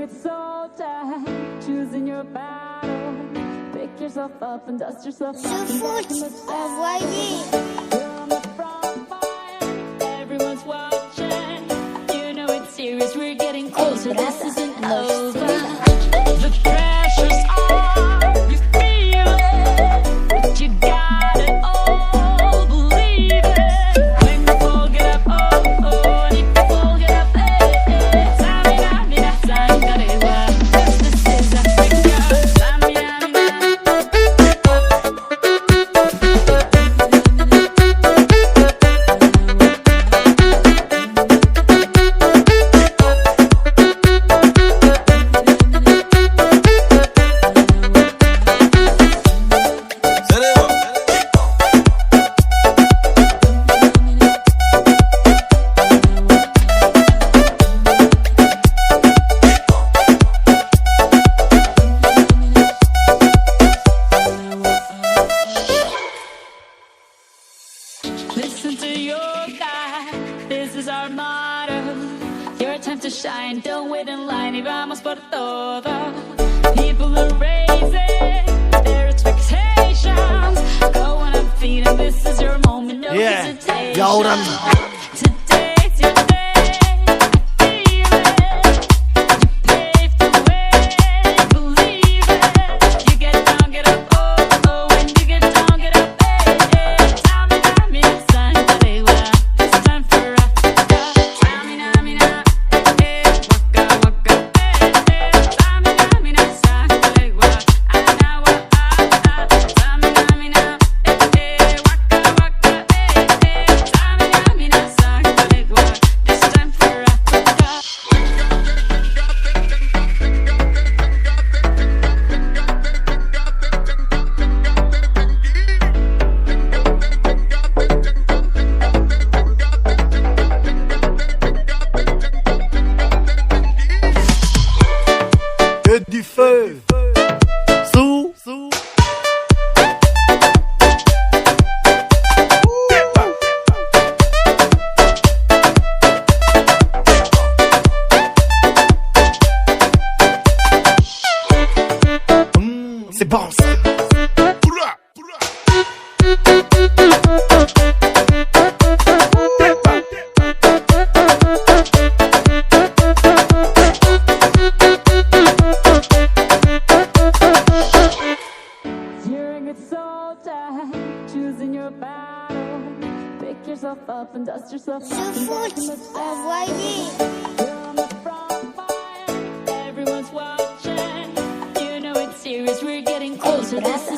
it so tight, choosing your battle. Pick yourself up and dust yourself off. Envoyé. You're on the front line, everyone's watching. You know it's serious, we're getting closer, this isn't over. The pressure's on, you feel it, but you got it all, believe it. When you fall, get up, oh, oh, and if you fall, get up, hey, hey. Samina, mina, sangarewa, this is Africa. Samina, mina. Listen to your guide, this is our motto. Your time to shine, don't wait in line. Y vamos por todo. People are raising their expectations. Go on and feed them, this is your moment, no hesitation. Today's your day, I feel it. You pave the way, believe it. You get down, get up, oh, oh. When you get down, get up, hey, hey. Samina, mina, sangarewa, it's time for Africa. Samina, mina, eh, waka, waka, eh, eh. Samina, mina, sangarewa, anawa, ah, ah. Samina, mina, eh, eh, waka, waka, eh, eh. Samina, mina, sangarewa, it's time for Africa. Que du feu sous c'est bon ça. You're it so tight, choosing your battle. Pick yourself up and dust yourself off. Envoyé. You're on the front line, everyone's watching. You know it's serious, we're getting closer, this is